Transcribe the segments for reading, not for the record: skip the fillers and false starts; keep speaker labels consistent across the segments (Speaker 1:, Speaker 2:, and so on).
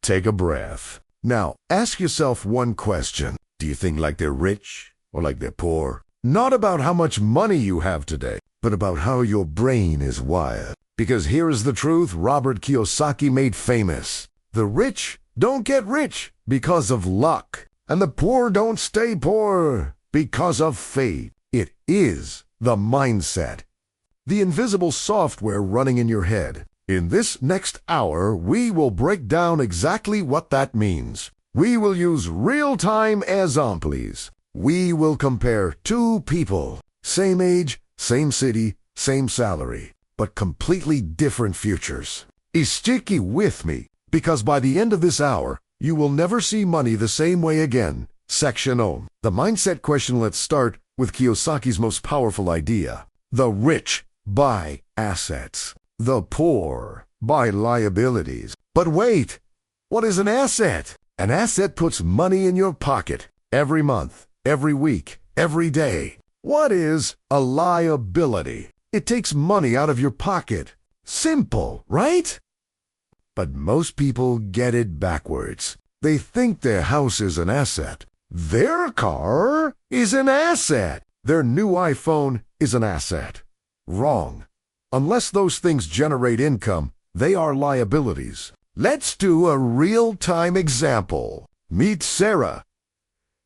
Speaker 1: take a breath. Now, ask yourself one question. Do you think like they're rich or like they're poor? Not about how much money you have today, but about how your brain is wired. Because here is the truth Robert Kiyosaki made famous. The rich don't get rich because of luck, and the poor don't stay poor because of fate. It is the mindset, the invisible software running in your head. In this next hour, we will break down exactly what that means. We will use real-time examples. We will compare two people, same age, same city, same salary, but completely different futures. Stick with me, because by the end of this hour, you will never see money the same way again. Section O. The mindset question. Let's start with Kiyosaki's most powerful idea. The rich buy assets. The poor buy liabilities. But wait, what is an asset? An asset puts money in your pocket every month, every week, every day. What is a liability? It takes money out of your pocket. Simple, right? But most people get it backwards. They think their house is an asset. Their car is an asset. Their new iPhone is an asset. Wrong. Unless those things generate income, they are liabilities. Let's do a real-time example. Meet Sarah.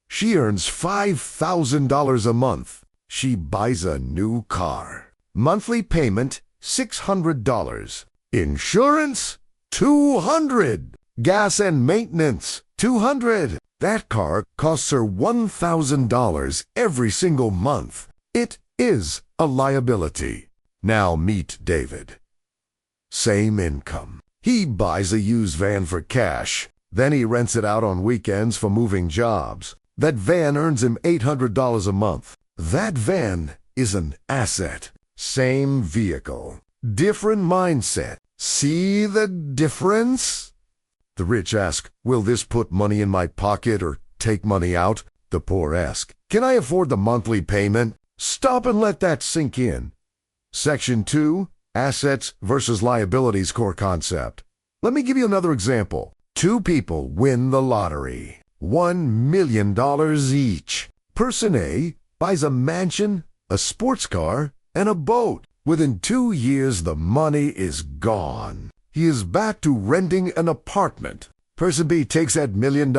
Speaker 1: She earns $5,000 a month. She buys a new car. Monthly payment, $600. Insurance, $200. Gas and maintenance, $200. That car costs her $1,000 every single month. It is a liability. Now meet David. Same income. He buys a used van for cash. Then he rents it out on weekends for moving jobs. That van earns him $800 a month. That van is an asset. Same vehicle. Different mindset. See the difference? The rich ask, will this put money in my pocket or take money out? The poor ask, can I afford the monthly payment? Stop and let that sink in. Section 2, Assets versus Liabilities Core Concept. Let me give you another example. Two people win the lottery. $1 million each. Person A buys a mansion, a sports car, and a boat. Within 2 years, the money is gone. He is back to renting an apartment. Person B takes that $1 million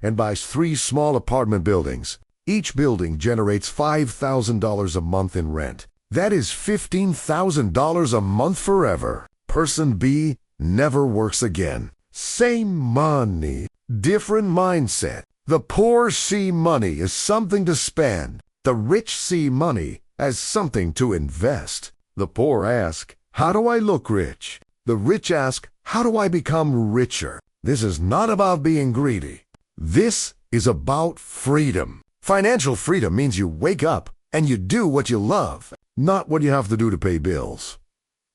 Speaker 1: and buys 3 small apartment buildings. Each building generates $5,000 a month in rent. That is $15,000 a month forever. Person B never works again. Same money, different mindset. The poor see money as something to spend. The rich see money as something to invest. The poor ask, how do I look rich? The rich ask, how do I become richer? This is not about being greedy. This is about freedom. Financial freedom means you wake up and you do what you love, not what you have to do to pay bills.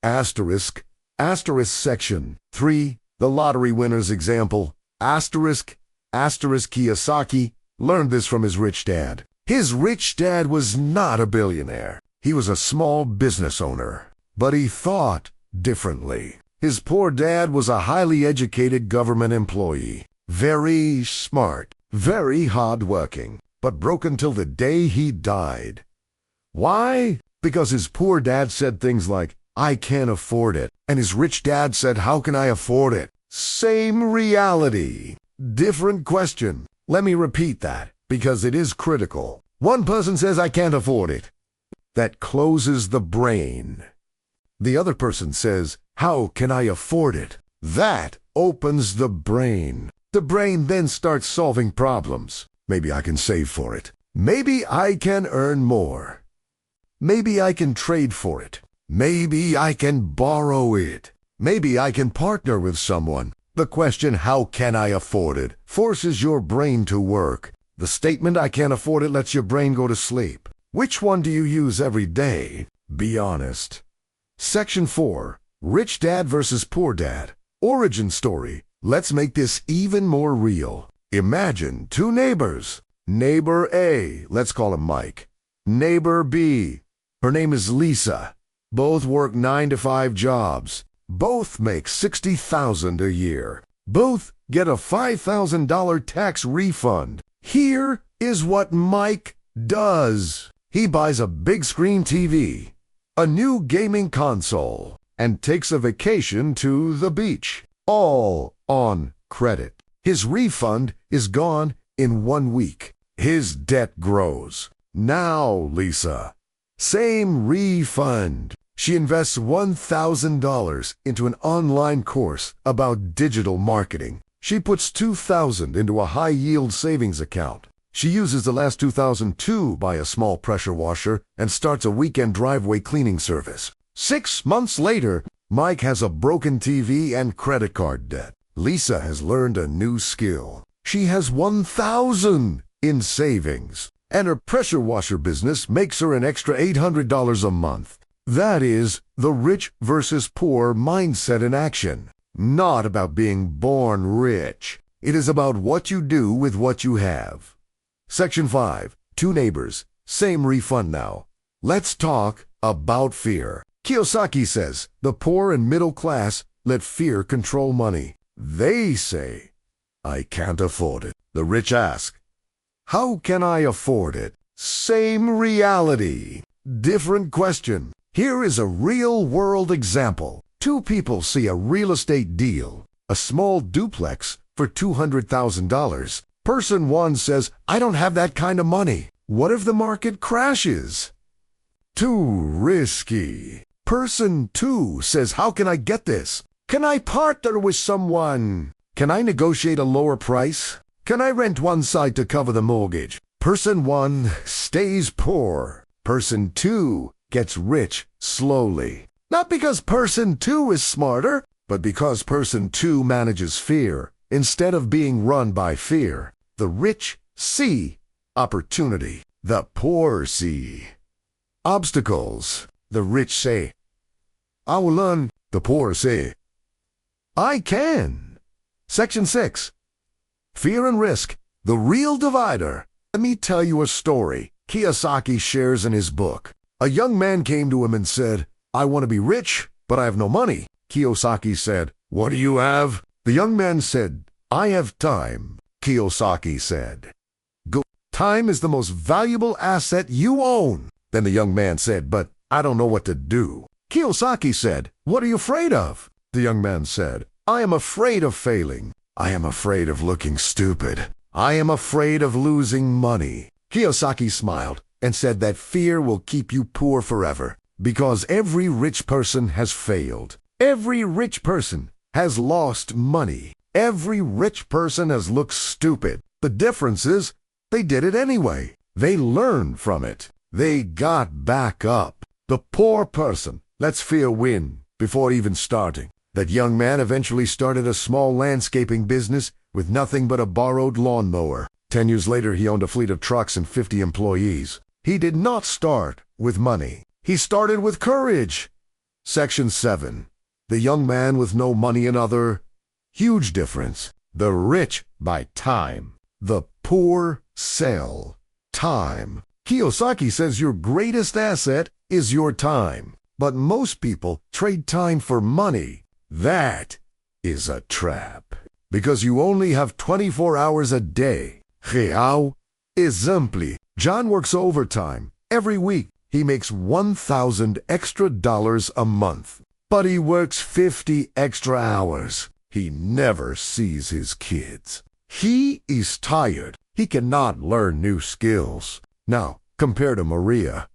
Speaker 1: Asterisk section 3, the lottery winner's example. Asterisk Kiyosaki learned this from his rich dad. His rich dad was not a billionaire. He was a small business owner, but he thought differently. His poor dad was a highly educated government employee. Very smart, very hardworking, but broke until the day he died. Why? Because his poor dad said things like, I can't afford it. And his rich dad said, how can I afford it? Same reality. Different question. Let me repeat that, because it is critical. One person says, I can't afford it. That closes the brain. The other person says, how can I afford it? That opens the brain. The brain then starts solving problems. Maybe I can save for it. Maybe I can earn more. Maybe I can trade for it. Maybe I can borrow it. Maybe I can partner with someone. The question, how can I afford it, forces your brain to work. The statement, I can't afford it, lets your brain go to sleep. Which one do you use every day? Be honest. Section 4, Rich Dad versus Poor Dad. Origin story. Let's make this even more real. Imagine 2 neighbors. Neighbor A, let's call him Mike. Neighbor B, her name is Lisa. Both work 9 to 5 jobs. Both make $60,000 a year. Both get a $5,000 tax refund. Here is what Mike does. He buys a big screen TV, a new gaming console, and takes a vacation to the beach, all on credit. His refund is gone in 1 week. His debt grows. Now, Lisa, same refund. She invests $1,000 into an online course about digital marketing. She puts $2,000 into a high-yield savings account. She uses the last $2,000 to buy a small pressure washer and starts a weekend driveway cleaning service. 6 months later, Mike has a broken TV and credit card debt. Lisa has learned a new skill. She has $1,000 in savings, and her pressure washer business makes her an extra $800 a month. That is the rich versus poor mindset in action. Not about being born rich. It is about what you do with what you have. Section 5. 2 neighbors. Same refund now. Let's talk about fear. Kiyosaki says the poor and middle class let fear control money. They say, I can't afford it. The rich ask, how can I afford it? Same reality. Different question. Here is a real-world example. 2 people see a real estate deal, a small duplex for $200,000. Person 1 says, I don't have that kind of money. What if the market crashes? Too risky. Person 2 says, how can I get this? Can I partner with someone? Can I negotiate a lower price? Can I rent one side to cover the mortgage? Person 1 stays poor. Person 2 gets rich slowly. Not because person 2 is smarter, but because person 2 manages fear instead of being run by fear. The rich see opportunity. The poor see obstacles. The rich say, I will learn. The poor say, I can. Section 6. Fear and risk. The real divider. Let me tell you a story Kiyosaki shares in his book. A young man came to him and said, I want to be rich, but I have no money. Kiyosaki said, what do you have? The young man said, I have time. Kiyosaki said, go. Time is the most valuable asset you own. Then the young man said, but I don't know what to do. Kiyosaki said, what are you afraid of? The young man said, I am afraid of failing. I am afraid of looking stupid. I am afraid of losing money. Kiyosaki smiled and said that fear will keep you poor forever, because every rich person has failed. Every rich person has lost money. Every rich person has looked stupid. The difference is they did it anyway. They learned from it. They got back up. The poor person lets fear win before even starting. That young man eventually started a small landscaping business with nothing but a borrowed lawnmower. 10 years later, he owned a fleet of trucks and 50 employees. He did not start with money. He started with courage. Section 7. The young man with no money and other. Huge difference. The rich buy time. The poor sell time. Kiyosaki says your greatest asset is your time. But most people trade time for money. That is a trap. Because you only have 24 hours a day. Real exempli. John works overtime. Every week, he makes $1,000 extra a month. But he works 50 extra hours. He never sees his kids. He is tired. He cannot learn new skills. Now, compare to Maria.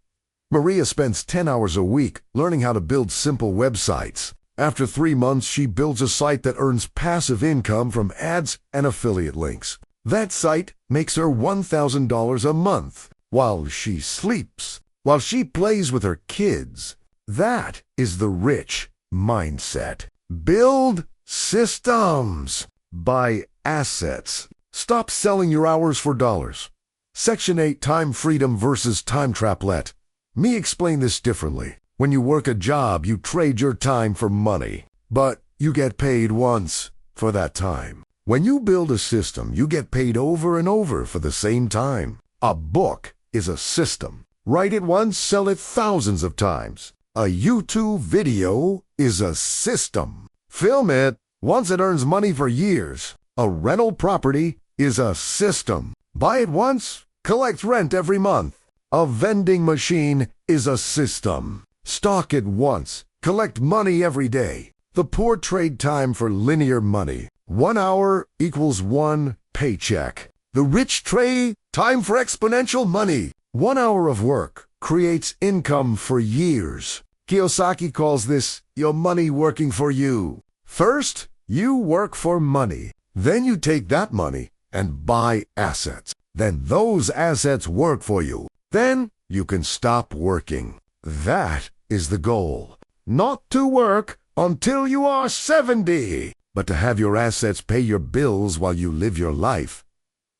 Speaker 1: Maria spends 10 hours a week learning how to build simple websites. After 3 months, she builds a site that earns passive income from ads and affiliate links. That site makes her $1,000 a month while she sleeps, while she plays with her kids. That is the rich mindset. Build systems. Buy assets. Stop selling your hours for dollars. Section 8, Time Freedom versus Time Traplet. Me explain this differently. When you work a job, you trade your time for money, but you get paid once for that time. When you build a system, you get paid over and over for the same time. A book is a system. Write it once, sell it thousands of times. A YouTube video is a system. Film it, once it earns money for years. A rental property is a system. Buy it once, collect rent every month. A vending machine is a system. Stock it once, collect money every day. The poor trade time for linear money. 1 hour equals 1 paycheck. The rich trade time for exponential money. 1 hour of work creates income for years. Kiyosaki calls this your money working for you. First, you work for money. Then you take that money and buy assets. Then those assets work for you. Then you can stop working. That is the goal. Not to work until you are 70, but to have your assets pay your bills while you live your life.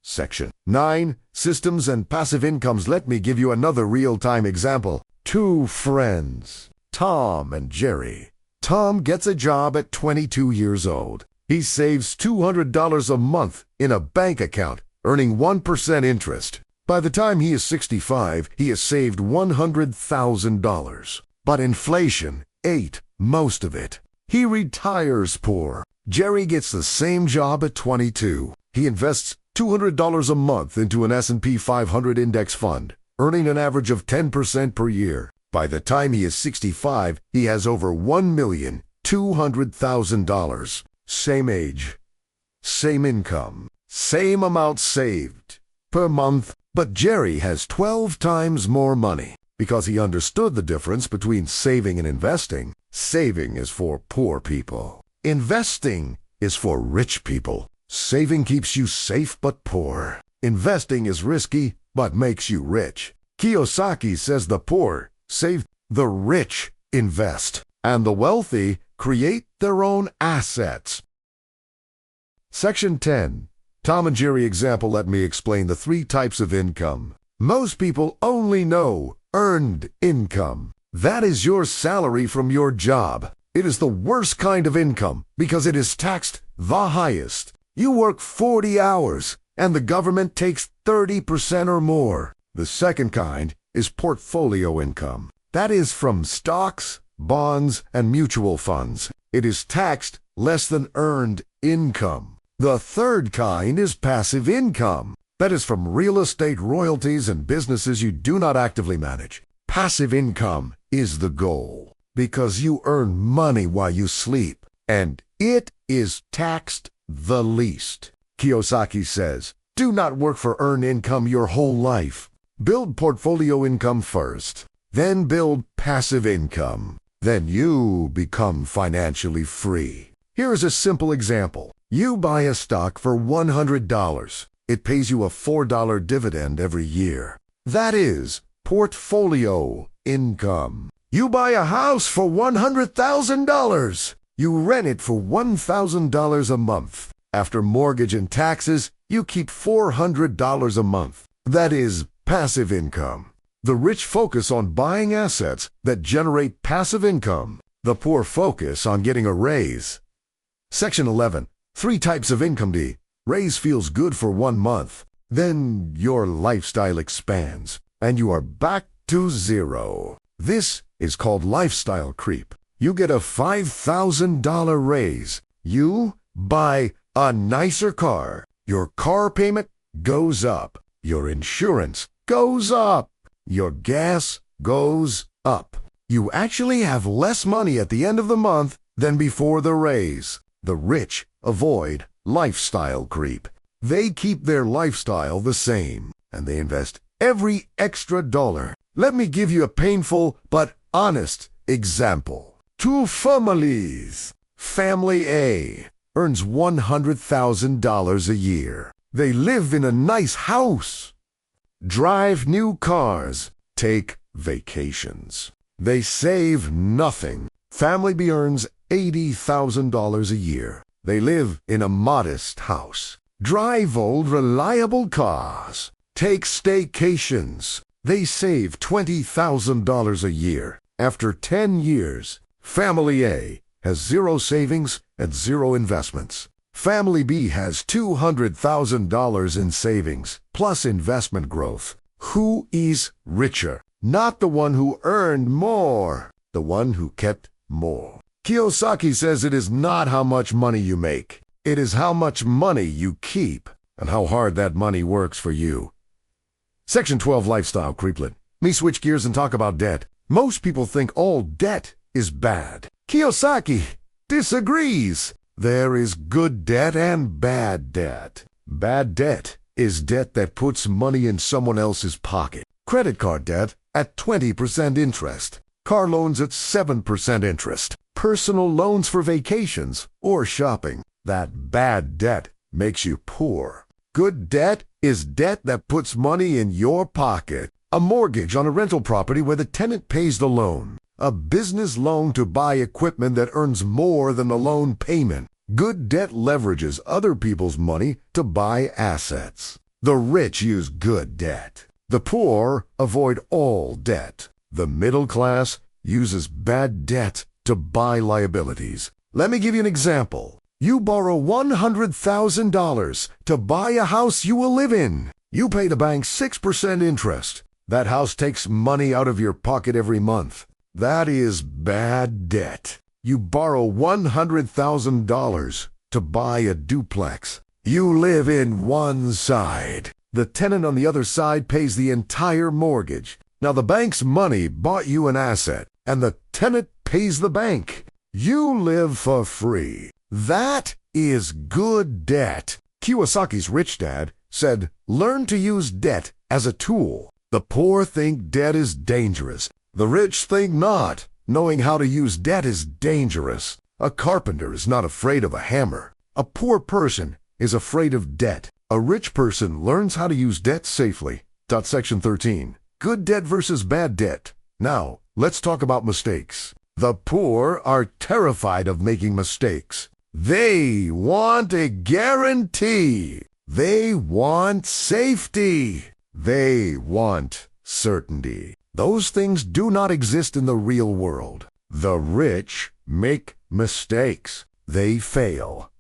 Speaker 1: Section 9. Systems and passive incomes. Let me give you another real-time example. Two friends, Tom and Jerry. Tom gets a job at 22 years old. He saves $200 a month in a bank account, earning 1% interest. By the time he is 65, he has saved $100,000. But inflation ate most of it. He retires poor. Jerry gets the same job at 22. He invests $200 a month into an S&P 500 index fund, earning an average of 10% per year. By the time he is 65, he has over $1,200,000. Same age, same income, same amount saved per month, but Jerry has 12 times more money because he understood the difference between saving and investing. Saving is for poor people. Investing is for rich people. Saving keeps you safe but poor. Investing is risky but makes you rich. Kiyosaki says the poor save, the rich invest, and the wealthy create their own assets. Section 10. Tom and Jerry example. Let me explain the 3 types of income. Most people only know earned income. That is your salary from your job. It is the worst kind of income because it is taxed the highest. You work 40 hours and the government takes 30% or more. The second kind is portfolio income. That is from stocks, bonds, and mutual funds. It is taxed less than earned income. The third kind is passive income. That is from real estate royalties and businesses you do not actively manage. Passive income is the goal because you earn money while you sleep, and it is taxed the least. Kiyosaki says, do not work for earned income your whole life. Build portfolio income first, then build passive income. Then you become financially free. Here is a simple example. You buy a stock for $100. It pays you a $4 dividend every year. That is portfolio income. You buy a house for $100,000. You rent it for $1,000 a month. After mortgage and taxes, you keep $400 a month. That is passive income. The rich focus on buying assets that generate passive income. The poor focus on getting a raise. Section 11. 3 types of income. D. Raise feels good for 1 month. Then your lifestyle expands, and you are back to zero. This is called lifestyle creep. You get a $5,000 raise. You buy a nicer car. Your car payment goes up. Your insurance goes up. Your gas goes up. You actually have less money at the end of the month than before the raise. The rich avoid lifestyle creep. They keep their lifestyle the same, and they invest every extra dollar. Let me give you a painful but honest example. 2 families. Family A earns $100,000 a year. They live in a nice house, drive new cars, take vacations. They save nothing. Family B earns $80,000 a year. They live in a modest house, drive old reliable cars, take staycations. They save $20,000 a year. After 10 years, Family A has 0 savings and 0 investments. Family B has $200,000 in savings, plus investment growth. Who is richer? Not the one who earned more, the one who kept more. Kiyosaki says it is not how much money you make. It is how much money you keep and how hard that money works for you. Section 12, Lifestyle Creeplet. Me switch gears and talk about debt. Most people think all debt is bad. Kiyosaki disagrees. There is good debt and bad debt. Bad debt is debt that puts money in someone else's pocket. Credit card debt at 20% interest. Car loans at 7% interest. Personal loans for vacations or shopping. That bad debt makes you poor. Good debt is debt that puts money in your pocket. A mortgage on a rental property where the tenant pays the loan. A business loan to buy equipment that earns more than the loan payment. Good debt leverages other people's money to buy assets. The rich use good debt. The poor avoid all debt. The middle class uses bad debt to buy liabilities. Let me give you an example. You borrow $100,000 to buy a house you will live in. You pay the bank 6% interest. That house takes money out of your pocket every month. That is bad debt. You borrow $100,000 to buy a duplex. You live in one side. The tenant on the other side pays the entire mortgage. Now the bank's money bought you an asset, and the tenant pays the bank. You live for free. That is good debt. Kiyosaki's rich dad said, learn to use debt as a tool. The poor think debt is dangerous. The rich think not. Knowing how to use debt is dangerous. A carpenter is not afraid of a hammer. A poor person is afraid of debt. A rich person learns how to use debt safely. Section 13. Good debt versus bad debt. Now, let's talk about mistakes. The poor are terrified of making mistakes. They want a guarantee. They want safety. They want certainty. Those things do not exist in the real world. The rich make mistakes. They fail.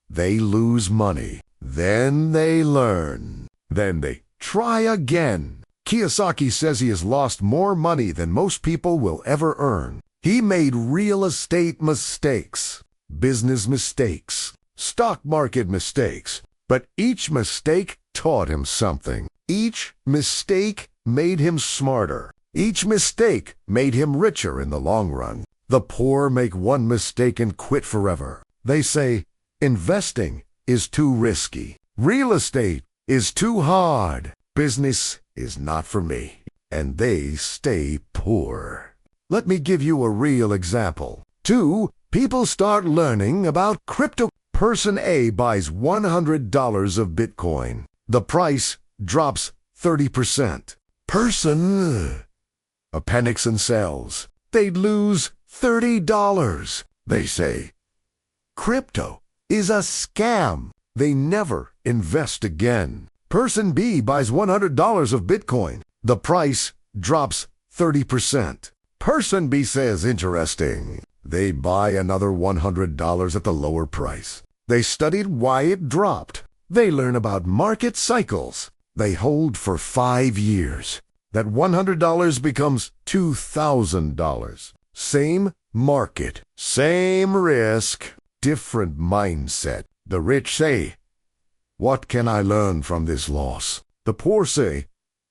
Speaker 1: They lose money. Then they learn. Then they try again. Kiyosaki says he has lost more money than most people will ever earn. He made real estate mistakes, business mistakes, stock market mistakes, but each mistake taught him something. Each mistake made him smarter. Each mistake made him richer in the long run. The poor make one mistake and quit forever. They say, investing is too risky. Real estate is too hard. Business is not for me. And they stay poor. Let me give you a real example. 2 people start learning about crypto. Person A buys $100 of Bitcoin. The price drops 30%. Person panics and sells. They'd lose $30. They say, crypto is a scam. They never invest again. Person B buys $100 of Bitcoin. The price drops 30%. Person B says, interesting. They buy another $100 at the lower price. They studied why it dropped. They learn about market cycles. They hold for 5 years. That $100 becomes $2,000. Same market, same risk, different mindset. The rich say, what can I learn from this loss? The poor say,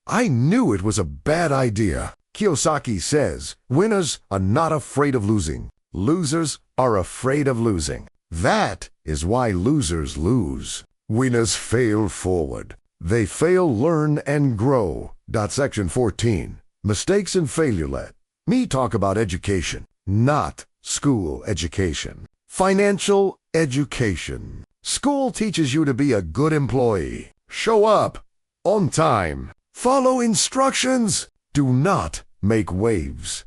Speaker 1: I knew it was a bad idea. Kiyosaki says, winners are not afraid of losing. Losers are afraid of losing. That is why losers lose. Winners fail forward. They fail, learn, and grow. Section 14. Mistakes and failure. Let me talk about education, not school education. Financial education. School teaches you to be a good employee. Show up on time. Follow instructions. Do not make waves.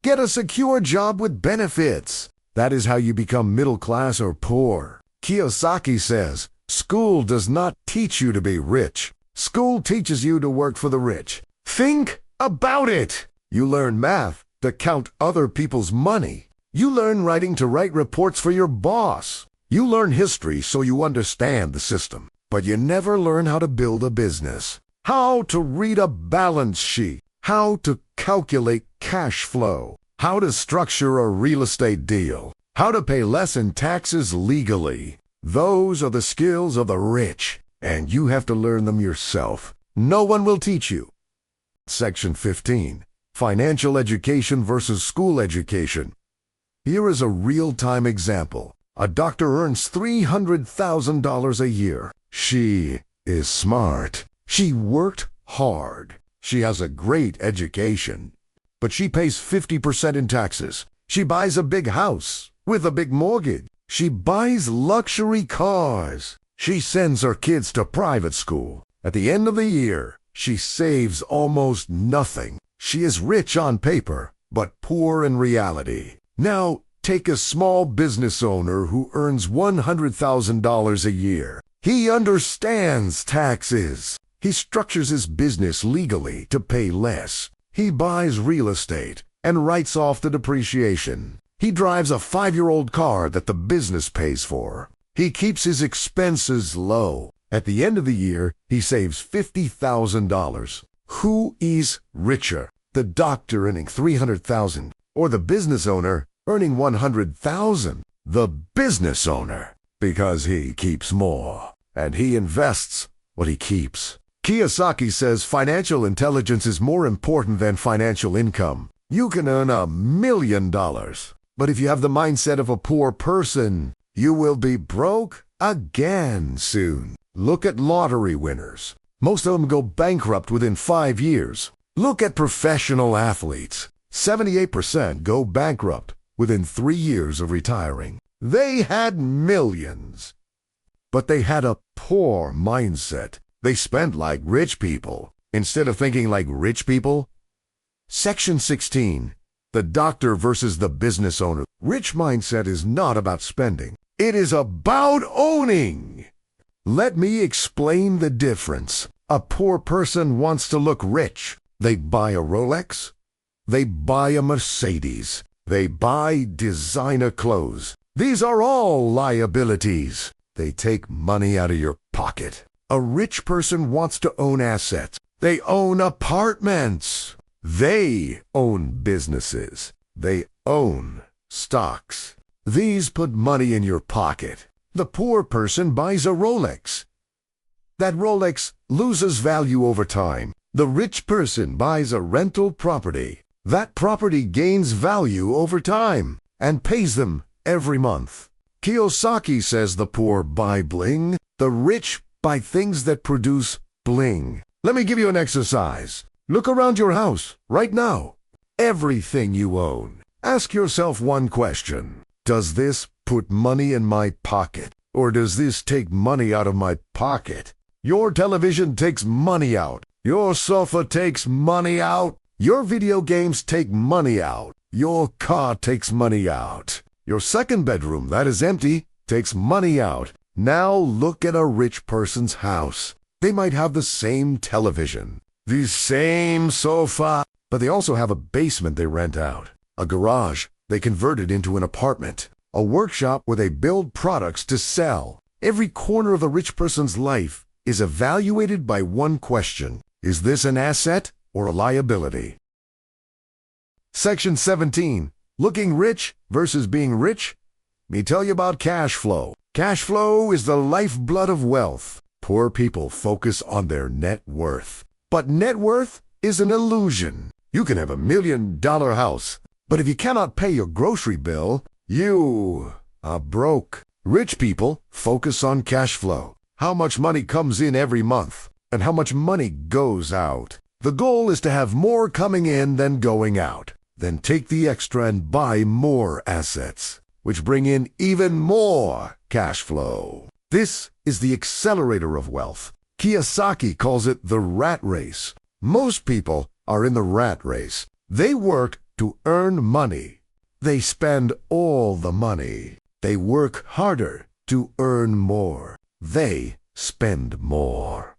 Speaker 1: Get a secure job with benefits. That is how you become middle class or poor. Kiyosaki says, school does not teach you to be rich. School teaches you to work for the rich. Think about it. You learn math to count other people's money. You learn writing to write reports for your boss. You learn history so you understand the system. But you never learn how to build a business. How to read a balance sheet. How to calculate cash flow. How to structure a real estate deal. How to pay less in taxes legally. Those are the skills of the rich, and you have to learn them yourself. No one will teach you. Section 15. Financial education versus school education. Here is a real-time example. A doctor earns $300,000 a year. She is smart. She worked hard. She has a great education. But she pays 50% in taxes. She buys a big house with a big mortgage. She buys luxury cars. She sends her kids to private school. At the end of the year, she saves almost nothing. She is rich on paper, but poor in reality. Now, take a small business owner who earns $100,000 a year. He understands taxes. He structures his business legally to pay less. He buys real estate and writes off the depreciation. He drives a 5-year-old car that the business pays for. He keeps his expenses low. At the end of the year, he saves $50,000. Who is richer? The doctor earning $300,000 or the business owner earning $100,000? The business owner, because he keeps more and he invests what he keeps. Kiyosaki says financial intelligence is more important than financial income. You can earn $1 million, but if you have the mindset of a poor person, you will be broke again soon. Look at lottery winners. Most of them go bankrupt within 5 years. Look at professional athletes. 78% go bankrupt within 3 years of retiring. They had millions, but they had a poor mindset. They spent like rich people instead of thinking like rich people. Section 16. The doctor versus the business owner. Rich mindset is not about spending. It is about owning. Let me explain the difference. A poor person wants to look rich. They buy a Rolex. They buy a Mercedes. They buy designer clothes. These are all liabilities. They take money out of your pocket. A rich person wants to own assets. They own apartments. They own businesses. They own stocks. These put money in your pocket. The poor person buys a Rolex. That Rolex loses value over time. The rich person buys a rental property. That property gains value over time and pays them every month. Kiyosaki says the poor buy bling. The rich buy things that produce bling. Let me give you an exercise. Look around your house right now. Everything you own. Ask yourself one question. Does this put money in my pocket? Or does this take money out of my pocket? Your television takes money out. Your sofa takes money out. Your video games take money out. Your car takes money out. Your second bedroom that is empty takes money out. Now look at a rich person's house. They might have the same television, the same sofa, but they also have a basement they rent out, a garage they converted into an apartment, a workshop where they build products to sell. Every corner of a rich person's life is evaluated by one question. Is this an asset or a liability? Section 17. Looking rich versus being rich. Let me tell you about cash flow. Cash flow is the lifeblood of wealth. Poor people focus on their net worth. But net worth is an illusion. You can have $1 million house, but if you cannot pay your grocery bill, you are broke. Rich people focus on cash flow. How much money comes in every month and how much money goes out. The goal is to have more coming in than going out. Then take the extra and buy more assets, which bring in even more cash flow. This is the accelerator of wealth. Kiyosaki calls it the rat race. Most people are in the rat race. They work to earn money. They spend all the money. They work harder to earn more. They spend more.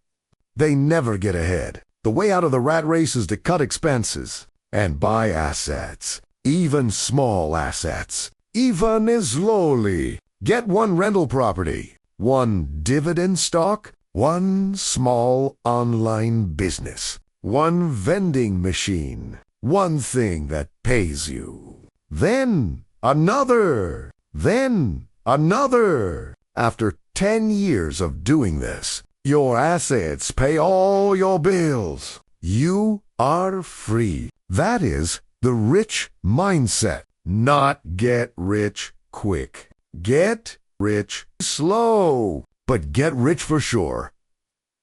Speaker 1: They never get ahead. The way out of the rat race is to cut expenses and buy assets, even small assets, even as lowly. Get one rental property, one dividend stock, one small online business, one vending machine, one thing that pays you. Then another. then another. After 10 years of doing this, your assets pay all your bills. You are free. That is the rich mindset. Not get rich quick. Get rich slow, but get rich for sure.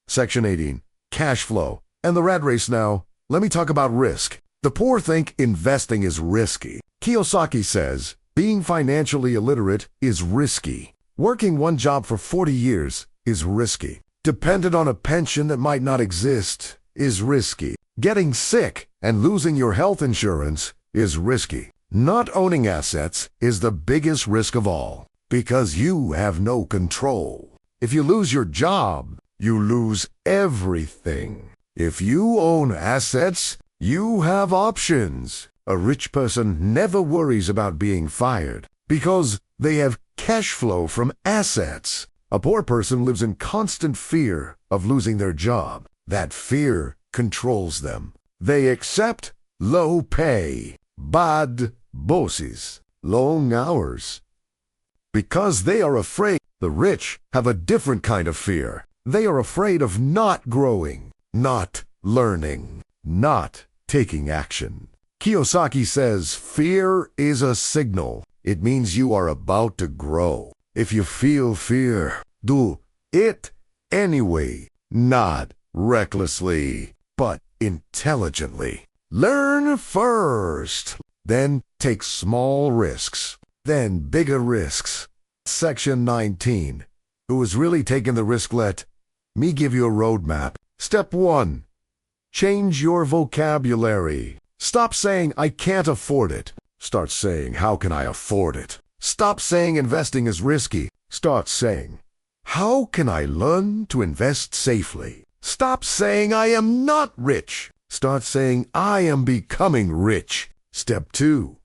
Speaker 1: Section 18, cash flow. And the rat race now. Let me talk about risk. The poor think investing is risky. Kiyosaki says, being financially illiterate is risky. Working one job for 40 years is risky. Dependent on a pension that might not exist is risky. Getting sick and losing your health insurance is risky. Not owning assets is the biggest risk of all, because you have no control. If you lose your job, you lose everything. If you own assets, you have options. A rich person never worries about being fired because they have cash flow from assets. A poor person lives in constant fear of losing their job. That fear controls them. They accept low pay, bad bosses, long hours. Because they are afraid, the rich have a different kind of fear. They are afraid of not growing, not learning, not taking action. Kiyosaki says fear is a signal. It means you are about to grow. If you feel fear, do it anyway, not recklessly, but intelligently. Learn first, then take small risks, then bigger risks. Section 19. Who is really taking the risk? Let me give you a roadmap. Step 1. Change your vocabulary. Stop saying, I can't afford it. Start saying, how can I afford it? Stop saying investing is risky. Start saying, how can I learn to invest safely? Stop saying, I am not rich. Start saying, I am becoming rich. Step 2.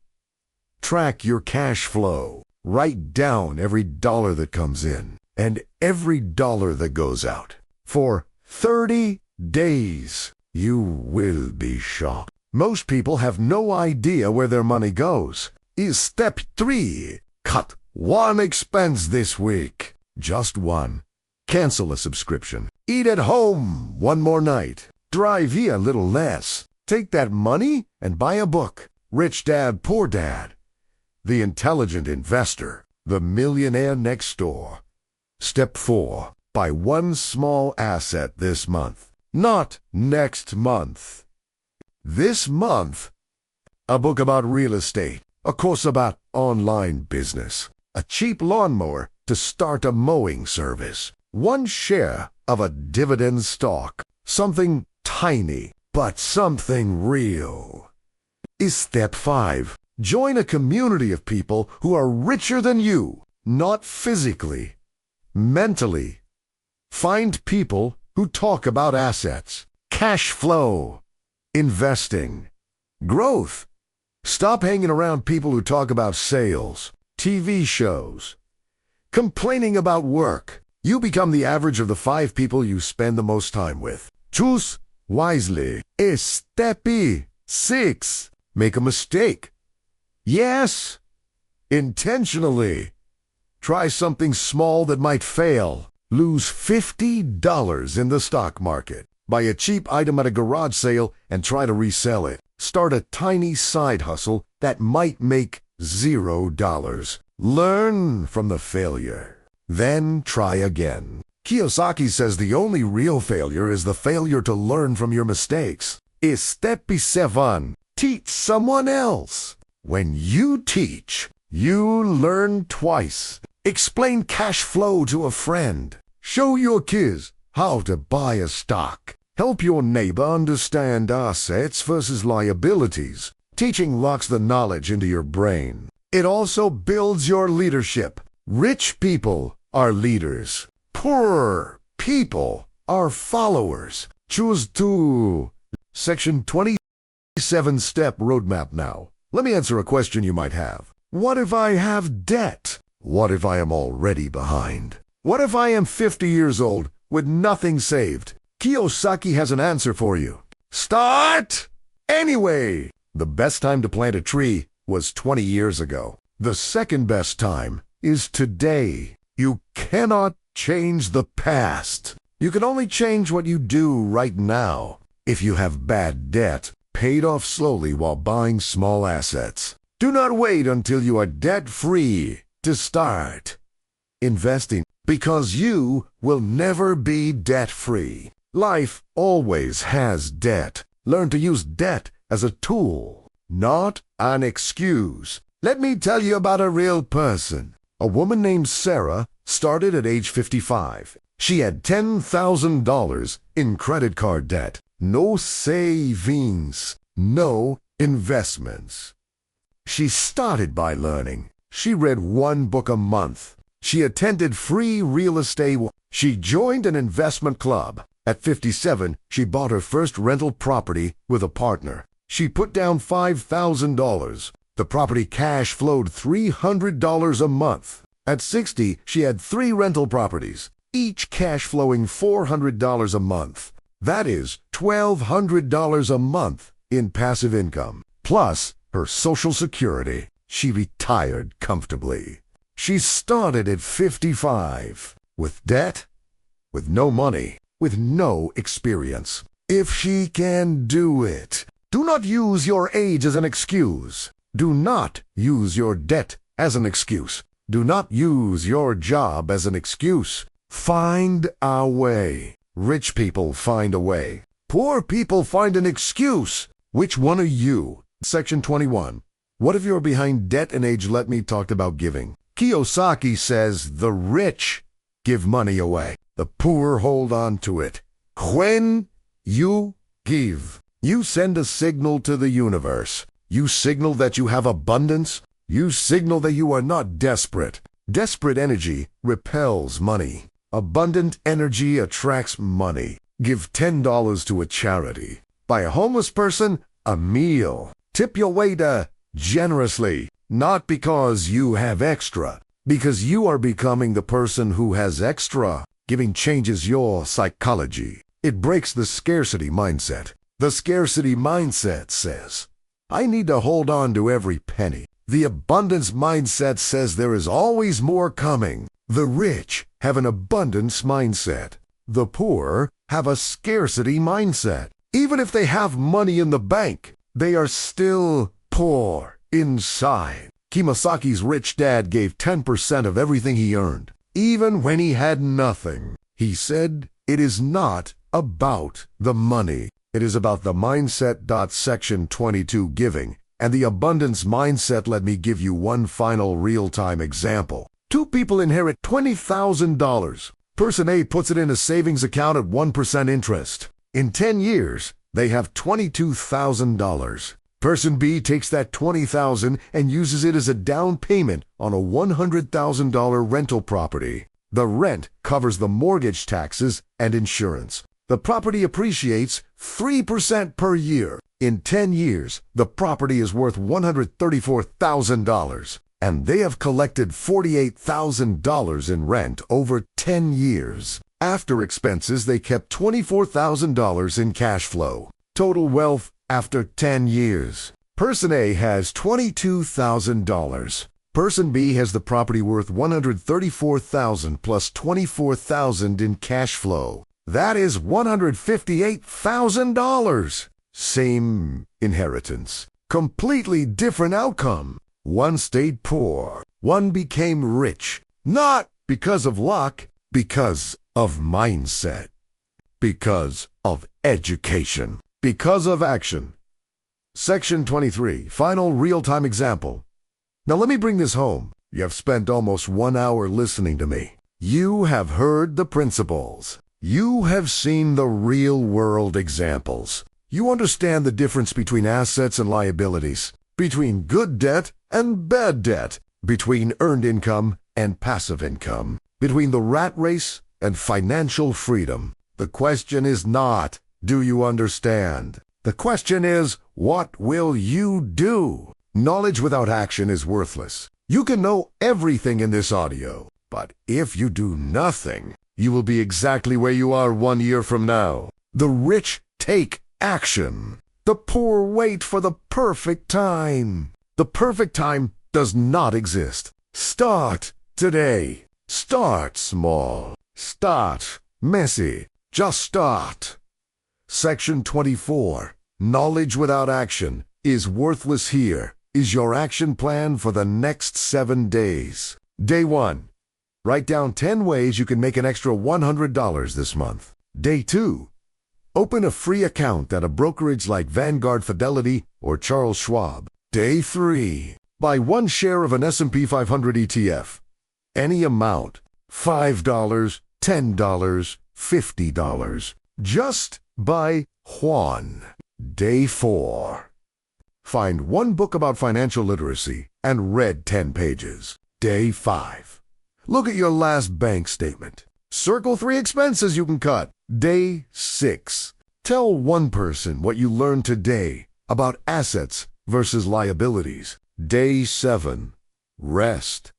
Speaker 1: Track your cash flow. Write down every dollar that comes in and every dollar that goes out. For 30 days, you will be shocked. Most people have no idea where their money goes. Is step 3. Cut one expense this week. Just one. Cancel a subscription. Eat at home one more night. Drive a little less. Take that money and buy a book. Rich Dad, Poor Dad. The Intelligent Investor. The Millionaire Next Door. Step 4. Buy one small asset this month. Not next month. This month. A book about real estate. A course about online business. A cheap lawnmower to start a mowing service. One share of a dividend stock. Something tiny, but something real. Is step 5. Join a community of people who are richer than you. Not physically, mentally. Find people who talk about assets, cash flow, investing, growth. Stop hanging around people who talk about sales, TV shows, complaining about work. You become the average of the 5 people you spend the most time with. Choose wisely. Step 6. Make a mistake. Yes, intentionally. Try something small that might fail. Lose $50 in the stock market. Buy a cheap item at a garage sale and try to resell it. Start a tiny side hustle that might make $0. Learn from the failure. Then try again. Kiyosaki says the only real failure is the failure to learn from your mistakes. Step 7. Teach someone else. When you teach, you learn twice. Explain cash flow to a friend. Show your kids how to buy a stock. Help your neighbor understand assets versus liabilities. Teaching locks the knowledge into your brain. It also builds your leadership. Rich people are leaders. Poor people are followers. Choose to. Section 27-step roadmap now. Let me answer a question you might have. What if I have debt? What if I am already behind? What if I am 50 years old with nothing saved? Kiyosaki has an answer for you. Start anyway. The best time to plant a tree was 20 years ago. The second best time is today. You cannot change the past. You can only change what you do right now. If you have bad debt, pay it off slowly while buying small assets. Do not wait until you are debt-free to start investing, because you will never be debt-free. Life always has debt. Learn to use debt as a tool, not an excuse. Let me tell you about a real person. A woman named Sarah started at age 55. She had $10,000 in credit card debt. No savings, no investments. She started by learning. She read one book a month. She attended free real estate. She joined an investment club. At 57, she bought her first rental property with a partner. She put down $5,000. The property cash flowed $300 a month. At 60, she had 3 rental properties, each cash flowing $400 a month. That is $1,200 a month in passive income, plus her Social Security. She retired comfortably. She started at 55, with debt, with no money, with no experience. If she can do it, do not use your age as an excuse. Do not use your debt as an excuse. Do not use your job as an excuse. Find a way. Rich people find a way. Poor people find an excuse. Which one are you? Section 21. What if you're behind debt and age? Let me talk about giving. Kiyosaki says the rich give money away. The poor hold on to it. When you give, you send a signal to the universe. You signal that you have abundance. You signal that you are not desperate. Desperate energy repels money. Abundant energy attracts money. Give $10 to a charity. Buy a homeless person a meal. Tip your waiter generously. Not because you have extra, because you are becoming the person who has extra. Giving changes your psychology. It breaks the scarcity mindset. The scarcity mindset says, I need to hold on to every penny. The abundance mindset says there is always more coming. The rich have an abundance mindset. The poor have a scarcity mindset. Even if they have money in the bank, they are still poor inside. Kiyosaki's rich dad gave 10% of everything he earned, even when he had nothing. He said, it is not about the money. It is about the mindset. Section 22 Giving and the abundance mindset. Let me give you one final real-time example. 2 people inherit $20,000. Person A puts it in a savings account at 1% interest. In 10 years, they have $22,000. Person B takes that $20,000 and uses it as a down payment on a $100,000 rental property. The rent covers the mortgage taxes and insurance. The property appreciates 3% per year. In 10 years, the property is worth $134,000, and they have collected $48,000 in rent over 10 years. After expenses, they kept $24,000 in cash flow. Total wealth after 10 years. Person A has $22,000. Person B has the property worth $134,000 plus $24,000 in cash flow. That is $158,000. Same inheritance. Completely different outcome. One stayed poor. One became rich. Not because of luck, because of mindset. Because of education. Because of action. Section 23. Final real-time example. Now let me bring this home. You have spent almost 1 hour listening to me. You have heard the principles. You have seen the real-world examples. You understand the difference between assets and liabilities, between good debt and bad debt, between earned income and passive income, between the rat race and financial freedom. The question is not, do you understand? The question is, what will you do? Knowledge without action is worthless. You can know everything in this audio, but if you do nothing, you will be exactly where you are 1 year from now. The rich take action. The poor wait for the perfect time. The perfect time does not exist. Start today. Start small. Start messy. Just start. Section 24. Knowledge without action is worthless. Here is your action plan for the next 7 days. Day 1. Write down 10 ways you can make an extra $100 this month. Day 2. Open a free account at a brokerage like Vanguard, Fidelity, or Charles Schwab. Day 3. Buy 1 share of an S&P 500 ETF. Any amount. $5, $10, $50. Just buy one. Day 4. Find 1 book about financial literacy and read 10 pages. Day 5. Look at your last bank statement. Circle 3 expenses you can cut. Day 6. Tell 1 person what you learned today about assets versus liabilities. Day 7. Rest.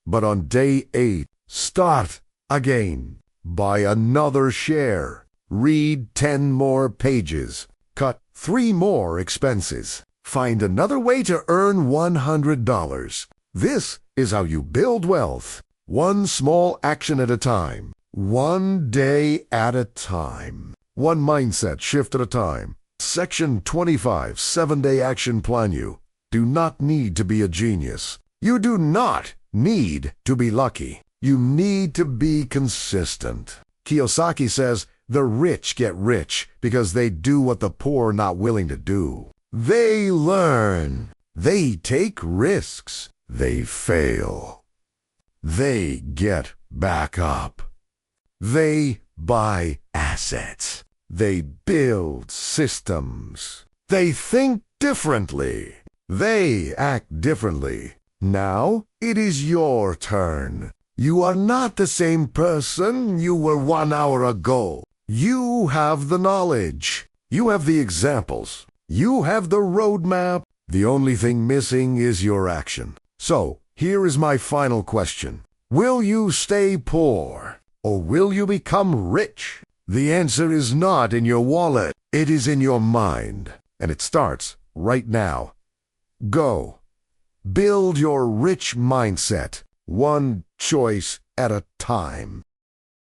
Speaker 1: But on day 8, start again. Buy another share. Read 10 more pages. Cut 3 more expenses. Find another way to earn $100. This is how you build wealth. 1 small action at a time. 1 day at a time. 1 mindset shift at a time. Section 25, 7-day action plan. You do not need to be a genius. You do not need to be lucky. You need to be consistent. Kiyosaki says, the rich get rich because they do what the poor are not willing to do. They learn. They take risks. They fail. They get back up. They buy assets. They build systems. They think differently. They act differently. Now it is your turn. You are not the same person you were 1 hour ago. You have the knowledge. You have the examples. You have the roadmap. The only thing missing is your action. So, here is my final question. Will you stay poor, or will you become rich? The answer is not in your wallet. It is in your mind. And it starts right now. Go. Build your rich mindset, 1 choice at a time.